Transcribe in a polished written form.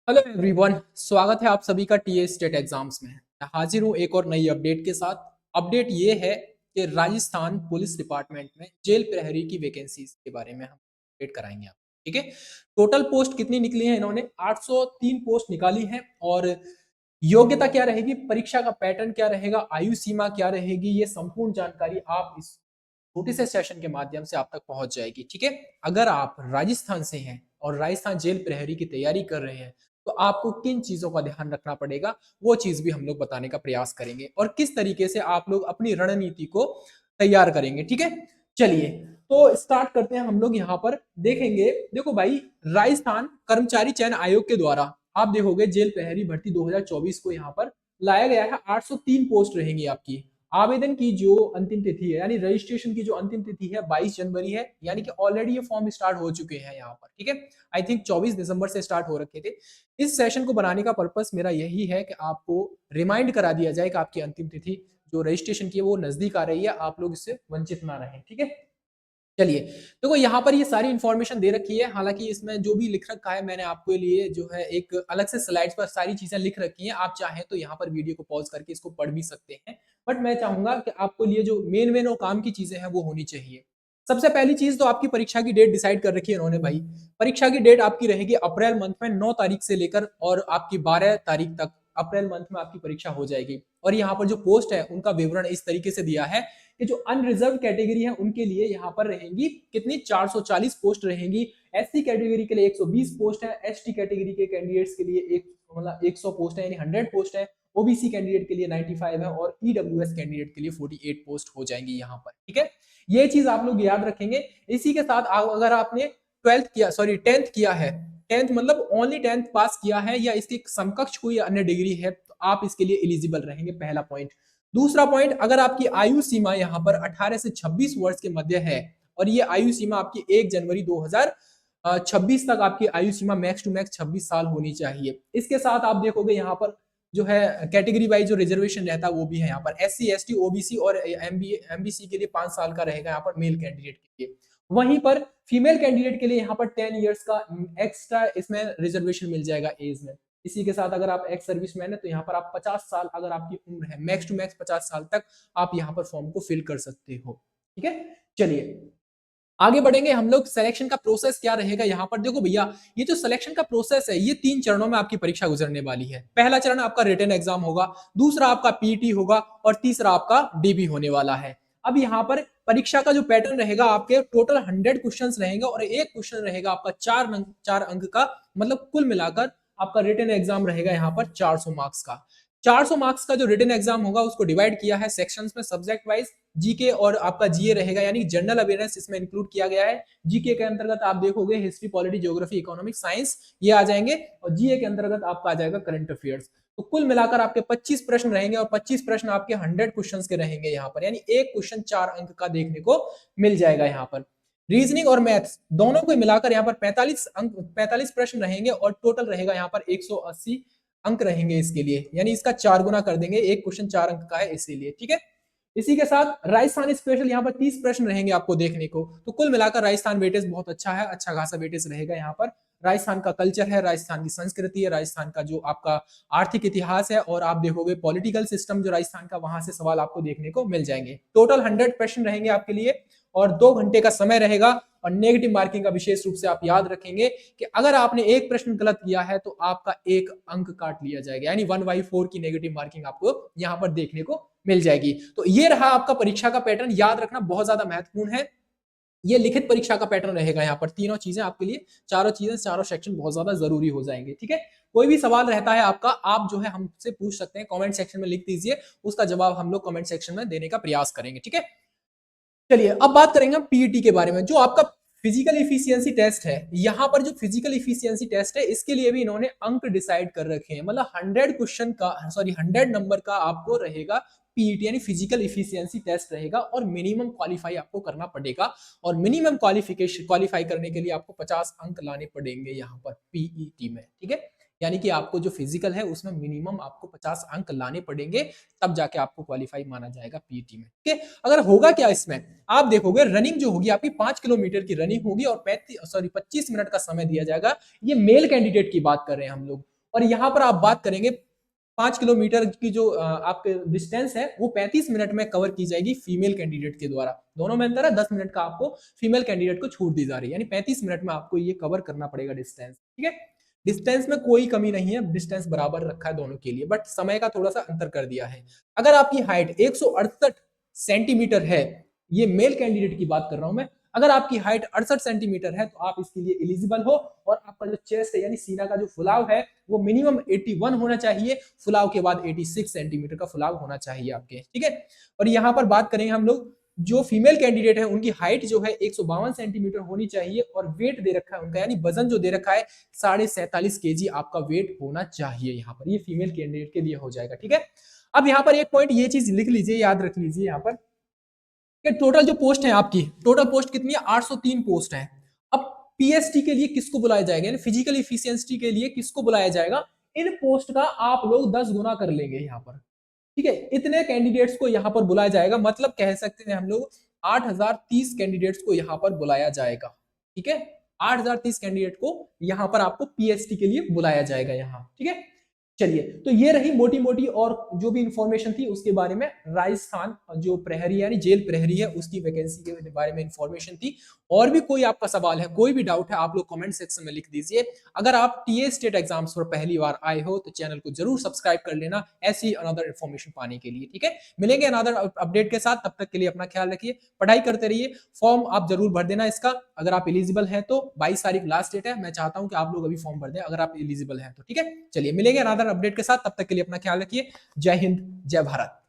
Hello everyone, स्वागत है आप सभी का टीए स्टेट एग्जाम्स में। मैं हाजिर हूँ एक और नई अपडेट के साथ। अपडेट ये है कि राजस्थान पुलिस डिपार्टमेंट में जेल प्रहरी की वैकेंसीज के बारे में हम अपडेट कराएंगे आप। ठीक है। टोटल पोस्ट कितनी निकली है? इन्होंने 803 पोस्ट निकाली है। और योग्यता क्या रहेगी, परीक्षा का पैटर्न क्या रहेगा, आयु सीमा क्या रहेगी, ये संपूर्ण जानकारी आप इस छोटे से सेशन के माध्यम से आप तक पहुंच जाएगी। ठीक है। अगर आप राजस्थान से हैं और राजस्थान जेल प्रहरी की तैयारी कर रहे हैं तो आपको किन चीजों का ध्यान रखना पड़ेगा, वो चीज भी हम लोग बताने का प्रयास करेंगे और किस तरीके से आप लोग अपनी रणनीति को तैयार करेंगे। ठीक है। चलिए, तो स्टार्ट करते हैं। हम लोग यहाँ पर देखेंगे, देखो भाई, राजस्थान कर्मचारी चयन आयोग के द्वारा आप देखोगे जेल प्रहरी भर्ती 2024 को यहाँ पर लाया गया है। 803 पोस्ट रहेंगी आपकी। आवेदन की जो अंतिम तिथि है, यानी रजिस्ट्रेशन की जो अंतिम तिथि है 22 जनवरी है, यानी कि ऑलरेडी ये फॉर्म स्टार्ट हो चुके हैं यहाँ पर। ठीक है। आई थिंक 24 दिसंबर से स्टार्ट हो रखे थे। इस सेशन को बनाने का पर्पस मेरा यही है कि आपको रिमाइंड करा दिया जाए कि आपकी अंतिम तिथि जो रजिस्ट्रेशन की है वो नजदीक आ रही है, आप लोग इससे वंचित ना रहें। ठीक है। चलिए, देखो यहाँ पर ये सारी इंफॉर्मेशन दे रखी है। हालांकि इसमें जो भी लिख रखा है मैंने आपके लिए जो है एक अलग से स्लाइड्स पर सारी चीजें लिख रखी हैं। आप चाहें तो यहाँ पर वीडियो को पॉज करके इसको पढ़ भी सकते हैं। बट मैं चाहूंगा कि आपको लिए जो मेन मेन और काम की चीजें हैं वो होनी चाहिए। सबसे पहली चीज तो आपकी परीक्षा की डेट डिसाइड कर रखी है इन्होंने भाई। परीक्षा की डेट आपकी रहेगी अप्रैल मंथ में 9 तारीख से लेकर और आपकी 12 तारीख तक अप्रैल मंथ में आपकी परीक्षा हो जाएगी। और यहाँ पर जो पोस्ट है उनका विवरण इस तरीके से दिया है कि जो अनरिजर्व कैटेगरी है उनके लिए यहाँ पर रहेंगी कितनी, 440 पोस्ट रहेंगी। एससी कैटेगरी के लिए 120 पोस्ट है। एसटी कैटेगरी के कैंडिडेट्स के लिए एक मतलब 100 पोस्ट है, यानी 100 पोस्ट है। ओबीसी कैंडिडेट के लिए 95 है और ईडब्ल्यूएस कैंडिडेट के लिए 48 पोस्ट हो जाएंगी यहाँ पर। ठीक है। ये चीज आप लोग याद रखेंगे। इसी के साथ अगर आपने 12th किया, सॉरी 10th किया है, 10th मतलब ओनली 10th पास किया है या इसके समकक्ष कोई अन्य डिग्री है, तो आप इसके लिए एलिजिबल रहेंगे, पहला पॉइंट। दूसरा पॉइंट, अगर आपकी आयु सीमा यहाँ पर 18 से 26 वर्ष के मध्य है और ये आयु सीमा आपकी 1 जनवरी 2026 तक आपकी आयु सीमा मैक्स टू मैक्स 26 साल होनी चाहिए। इसके साथ आप देखोगे यहाँ पर जो है कैटेगरी वाइज जो रिजर्वेशन रहता है वो भी है यहाँ पर। एससी एसटी ओबीसी और एमबीसी के लिए 5 साल का रहेगा यहाँ पर मेल कैंडिडेट के लिए। वहीं पर फीमेल कैंडिडेट के लिए यहाँ पर 10 इयर्स का एक्स्ट्रा इसमें रिजर्वेशन मिल जाएगा एज में। इसी के साथ अगर आप एक्स सर्विसमैन है तो यहाँ पर आप 50 साल अगर आपकी उम्र है, मैक्स टू मैक्स 50 साल तक आप यहाँ पर फॉर्म को फिल कर सकते हो। ठीक है। चलिए आगे बढ़ेंगे हम लोग। सिलेक्शन का प्रोसेस क्या रहेगा यहाँ पर, देखो भैया, ये जो सिलेक्शन का प्रोसेस है ये 3 चरणों में आपकी परीक्षा गुजरने वाली है। पहला चरण आपका रिटन एग्जाम होगा, दूसरा आपका पीटी होगा और तीसरा आपका डीबी होने वाला है। अब यहाँ पर परीक्षा का जो पैटर्न रहेगा, आपके टोटल 100 क्वेश्चंस रहेंगे और एक क्वेश्चन रहेगा आपका 4 अंक का, मतलब कुल मिलाकर आपका रिटन एग्जाम रहेगा यहाँ पर 400 मार्क्स का। 400 मार्क्स का जो रिटन एग्जाम होगा उसको डिवाइड किया है सेक्शंस में सब्जेक्ट वाइज। जीके और आपका जीए रहेगा, यानी जनरल अवेयरनेस इसमें इंक्लूड किया गया है। जीके के अंतर्गत आप देखोगे history, polity, geography, economic, science ये आ जाएंगे और जीए के अंतर्गत आपका आ जाएगा करंट अफेयर्स। तो कुल मिलाकर आपके 25 प्रश्न रहेंगे और 25 प्रश्न आपके 100 क्वेश्चंस के रहेंगे यहाँ पर, यानी एक क्वेश्चन 4 अंक का देखने को मिल जाएगा यहाँ पर। रीजनिंग और मैथ्स दोनों को मिलाकर यहाँ पर 45 अंक, 45 प्रश्न रहेंगे और टोटल रहेगा यहाँ पर 180 अंक रहेंगे इसके लिए, यानी इसका 4 गुना कर देंगे, एक क्वेश्चन 4 अंक का है इसीलिए। ठीक है। इसी के साथ राजस्थान स्पेशल यहाँ पर 30 प्रश्न रहेंगे आपको देखने को। तो कुल मिलाकर राजस्थान वेटेज बहुत अच्छा है, अच्छा खासा वेटेज रहेगा यहाँ पर। राजस्थान का कल्चर है, राजस्थान की संस्कृति है, राजस्थान का जो आपका आर्थिक इतिहास है और आप देखोगे पॉलिटिकल सिस्टम जो राजस्थान का, वहां से सवाल आपको देखने को मिल जाएंगे। टोटल 100 प्रश्न रहेंगे आपके लिए और 2 घंटे का समय रहेगा। और नेगेटिव मार्किंग का विशेष रूप से आप याद रखेंगे कि अगर आपने एक प्रश्न गलत किया है तो आपका एक अंक काट लिया जाएगा, यानी 1/4 की नेगेटिव मार्किंग आपको यहाँ पर देखने को मिल जाएगी। तो ये रहा आपका परीक्षा का पैटर्न, याद रखना बहुत ज्यादा महत्वपूर्ण है। ये लिखित परीक्षा का पैटर्न रहेगा यहाँ पर, तीनों चीजें आपके लिए, चारों चीजें, चारों सेक्शन बहुत ज्यादा जरूरी हो जाएंगे। ठीक है। कोई भी सवाल रहता है आपका, आप जो है हमसे पूछ सकते हैं, कमेंट सेक्शन में लिख दीजिए, उसका जवाब हम लोग कमेंट सेक्शन में देने का प्रयास करेंगे। ठीक है। चलिए अब बात करेंगे हम पीईटी के बारे में, जो आपका फिजिकल इफिशियंसी टेस्ट है। यहाँ पर जो फिजिकल इफिशियंसी टेस्ट है इसके लिए भी इन्होंने अंक डिसाइड कर रखे हैं, मतलब 100 क्वेश्चन का, सॉरी 100 नंबर का आपको रहेगा पीईटी, यानी फिजिकल इफिशियंसी टेस्ट रहेगा और मिनिमम क्वालिफाई आपको करना पड़ेगा। और मिनिमम क्वालिफिकेशन क्वालिफाई करने के लिए आपको 50 अंक लाने पड़ेंगे यहाँ पर पीईटी में। ठीक है। यानी कि आपको जो फिजिकल है उसमें मिनिमम आपको 50 अंक लाने पड़ेंगे, तब जाके आपको क्वालिफाई माना जाएगा पीईटी में। ठीक है। अगर होगा क्या इसमें, आप देखोगे रनिंग जो होगी आपकी 5 किलोमीटर की रनिंग होगी और 25 मिनट का समय दिया जाएगा। ये मेल कैंडिडेट की बात कर रहे हैं हम लोग। और यहाँ पर आप बात करेंगे 5 किलोमीटर की जो आपके डिस्टेंस है वो 35 मिनट में कवर की जाएगी फीमेल कैंडिडेट के द्वारा। दोनों में अंतर है, 10 मिनट का आपको फीमेल कैंडिडेट को छूट दी जा रही है, यानी 35 मिनट में आपको ये कवर करना पड़ेगा डिस्टेंस। ठीक है, डिस्टेंस में कोई कमी नहीं है, डिस्टेंस बराबर रखा है दोनों के लिए, बट समय का थोड़ा सा अंतर कर दिया है। अगर आपकी हाइट 168 सेंटीमीटर है, ये मेल कैंडिडेट की बात कर रहा हूं मैं, अगर आपकी हाइट 68 सेंटीमीटर है तो आप इसके लिए एलिजिबल हो, और आपका जो चेस्ट है यानी सीना का जो फुलाव है वो मिनिमम 81 होना चाहिए, फुलाव के बाद 86 सेंटीमीटर का फुलाव होना चाहिए आपके। ठीक है, और यहाँ पर बात करेंगे हम लोग, जो फीमेल कैंडिडेट है उनकी हाइट जो है 152 सेंटीमीटर होनी चाहिए, और वेट दे रखा है उनका, यानी वजन जो दे रखा है 47.5 kg आपका वेट होना चाहिए यहाँ पर, ये फीमेल कैंडिडेट के लिए हो जाएगा। ठीक है, अब यहाँ पर एक पॉइंट ये चीज लिख लीजिए, याद रख लीजिए यहाँ पर कि टोटल जो पोस्ट है आपकी, टोटल पोस्ट कितनी है, 803 पोस्ट है। अब पीएसटी के लिए किसको बुलाया जाएगा, यानी फिजिकल इफिशियंसी के लिए किसको बुलाया जाएगा, इन पोस्ट का आप लोग 10 गुना कर लेंगे यहाँ पर। ठीक है, इतने कैंडिडेट्स को यहाँ पर बुलाया जाएगा, मतलब कह सकते हैं हम लोग 8030 कैंडिडेट्स को यहाँ पर बुलाया जाएगा। ठीक है, 8030 कैंडिडेट को यहाँ पर आपको पीएसटी के लिए बुलाया जाएगा यहाँ। ठीक है, चलिए, तो ये रही मोटी मोटी और जो भी इंफॉर्मेशन थी उसके बारे में, राजस्थान जो प्रहरी यानी जेल प्रहरी है उसकी वैकेंसी के बारे में इंफॉर्मेशन थी। और भी कोई आपका सवाल है, कोई भी डाउट है, आप लोग कमेंट सेक्शन में लिख दीजिए। अगर आप टीए स्टेट एग्जाम्स पर पहली बार आए हो तो चैनल को जरूर सब्सक्राइब कर लेना ऐसी अनदर इन्फॉर्मेशन पाने के लिए। ठीक है, मिलेंगे अनदर अपडेट के साथ, तब तक के लिए अपना ख्याल रखिए, पढ़ाई करते रहिए। फॉर्म आप जरूर भर देना इसका, अगर आप एलिजिबल हैं तो 22 तारीख लास्ट डेट है, मैं चाहता हूं कि आप लोग अभी फॉर्म भर दें अगर आप एलिजिबल हैं तो। ठीक है, चलिए मिलेंगे अनदर अपडेट के साथ, तब तक के लिए अपना ख्याल रखिए। जय हिंद, जय भारत।